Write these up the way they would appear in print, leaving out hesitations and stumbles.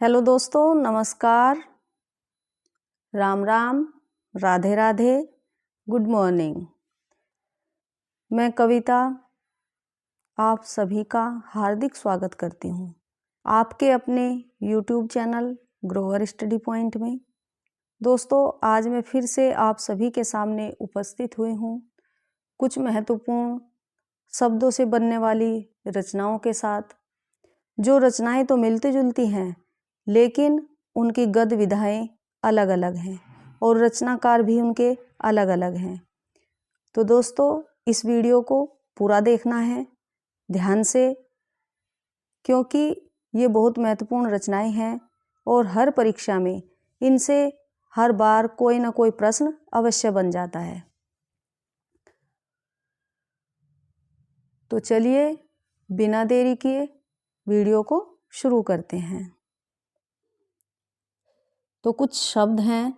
Hello दोस्तों, नमस्कार, Ram Ram, Radhe Radhe, good morning. मैं कविता आप सभी का हार्दिक स्वागत करती हूँ आपके अपने YouTube channel Grover study point में। दोस्तों, आज मैं फिर से आप सभी के सामने उपस्थित हुई हूँ कुछ महत्वपूर्ण शब्दों से बनने वाली रचनाओं के साथ। जो रचनाएं तो मिलती जुलती हैं, लेकिन उनकी गद विधाएं अलग अलग हैं और रचनाकार भी उनके अलग अलग हैं। तो दोस्तों, इस वीडियो को पूरा देखना है ध्यान से, क्योंकि ये बहुत महत्वपूर्ण रचनाएं हैं और हर परीक्षा में इनसे हर बार कोई ना कोई प्रश्न अवश्य बन जाता है। तो चलिए बिना देरी किए वीडियो को शुरू करते हैं। तो कुछ शब्द हैं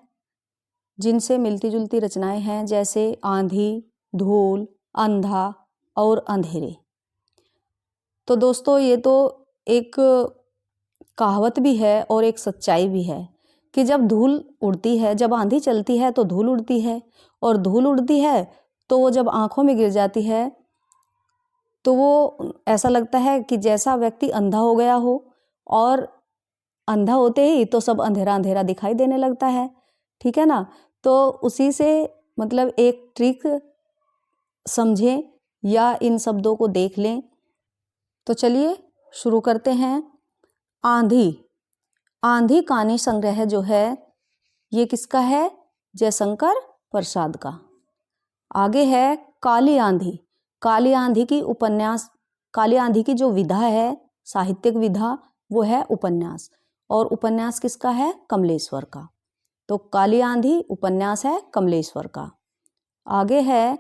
जिनसे मिलती जुलती रचनाएं हैं, जैसे आंधी, धूल, अंधा और अंधेरे। तो दोस्तों, ये तो एक कहावत भी है और एक सच्चाई भी है कि जब धूल उड़ती है, जब आंधी चलती है तो धूल उड़ती है, और धूल उड़ती है तो वो जब आंखों में गिर जाती है तो वो ऐसा लगता है कि जैसा व्यक्ति अंधा हो गया हो, और अंधा होते ही तो सब अंधेरा अंधेरा दिखाई देने लगता है। ठीक है ना। तो उसी से मतलब एक ट्रिक समझें या इन शब्दों को देख लें। तो चलिए शुरू करते हैं। आंधी। आंधी कहानी संग्रह जो है ये किसका है? जयशंकर प्रसाद का। आगे है काली आंधी। काली आंधी की उपन्यास, काली आंधी की जो विधा है, साहित्यिक विधा, वो है उपन्यास, और उपन्यास किसका है? कमलेश्वर का। तो काली आंधी उपन्यास है कमलेश्वर का। आगे है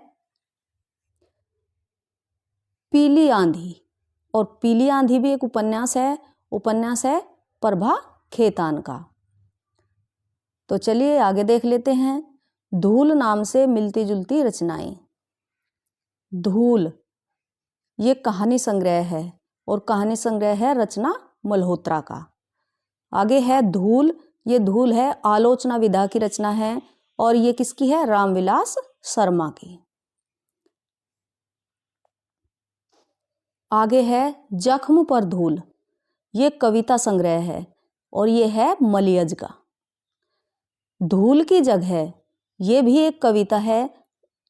पीली आंधी, और पीली आंधी भी एक उपन्यास है, उपन्यास है प्रभा खेतान का। तो चलिए आगे देख लेते हैं। धूल नाम से मिलती जुलती रचनाएं। धूल ये कहानी संग्रह है, और कहानी संग्रह है रचना मल्होत्रा का। आगे है धूल। ये धूल है आलोचना विधा की रचना है, और ये किसकी है? रामविलास शर्मा की। आगे है जख्म पर धूल। ये कविता संग्रह है, और ये है मलियज का। धूल की जगह ये भी एक कविता है,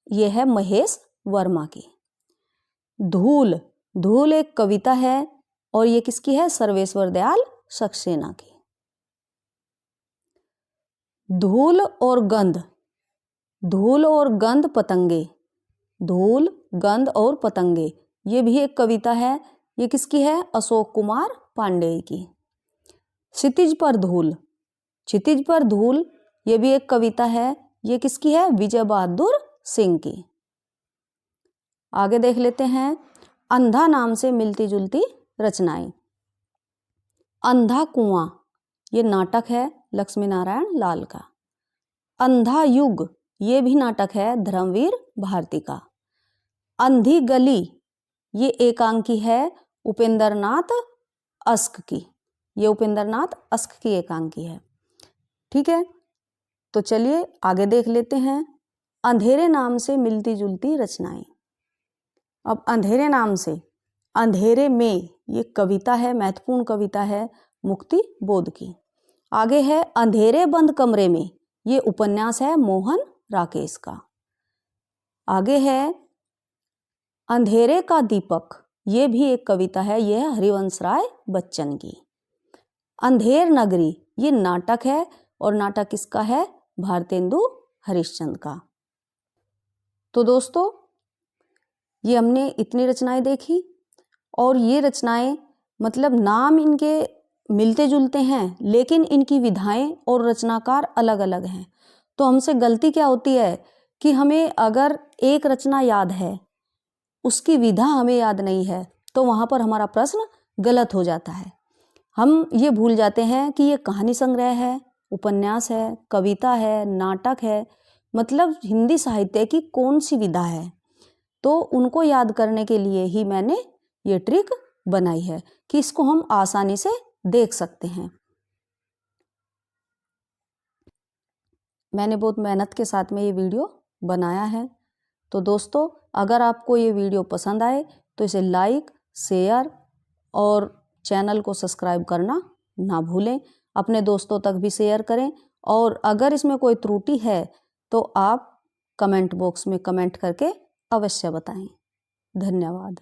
ये है महेश वर्मा की। धूल, धूल एक कविता है, और ये किसकी है? सर्वेश्वर दयाल सक्सेना की। धूल और गंध। धूल और गंध पतंगे। धूल, गंध और पतंगे, ये भी एक कविता है, ये किसकी है? अशोक कुमार पांडेय की। क्षितिज पर धूल। क्षितिज पर धूल ये भी एक कविता है, ये किसकी है? विजय बहादुर सिंह की। आगे देख लेते हैं अंधा नाम से मिलती जुलती रचनाएं। अंधा कुआं ये नाटक है लक्ष्मी नारायण लाल का। अंधा युग ये भी नाटक है धर्मवीर भारती का। अंधी गली ये एकांकी है उपेंद्र नाथ अस्क की। ये उपेंद्र नाथ अस्क की एकांकी है। ठीक है, तो चलिए आगे देख लेते हैं अंधेरे नाम से मिलती जुलती रचनाएं। अब अंधेरे नाम से, अंधेरे में ये कविता है, महत्वपूर्ण कविता है मुक्ति बोध की। आगे है अंधेरे बंद कमरे में, ये उपन्यास है मोहन राकेश का। आगे है अंधेरे का दीपक, ये भी एक कविता है, यह है हरिवंश राय बच्चन की। अंधेर नगरी ये नाटक है, और नाटक किसका है? भारतेंदु हरिश्चंद्र का। तो दोस्तों, ये हमने इतनी रचनाएं देखी, और ये रचनाएं मतलब नाम इनके मिलते जुलते हैं, लेकिन इनकी विधाएं और रचनाकार अलग अलग हैं। तो हमसे गलती क्या होती है कि हमें अगर एक रचना याद है, उसकी विधा हमें याद नहीं है, तो वहाँ पर हमारा प्रश्न गलत हो जाता है। हम ये भूल जाते हैं कि ये कहानी संग्रह है, उपन्यास है, कविता है, नाटक है, मतलब हिंदी साहित्य की कौन सी विधा है। तो उनको याद करने के लिए ही मैंने ये ट्रिक बनाई है कि इसको हम आसानी से देख सकते हैं। मैंने बहुत मेहनत के साथ में ये वीडियो बनाया है। तो दोस्तों, अगर आपको ये वीडियो पसंद आए तो इसे लाइक, शेयर और चैनल को सब्सक्राइब करना ना भूलें। अपने दोस्तों तक भी शेयर करें और अगर इसमें कोई त्रुटि है तो आप कमेंट बॉक्स में कमेंट करके अवश्य बताएं। धन्यवाद।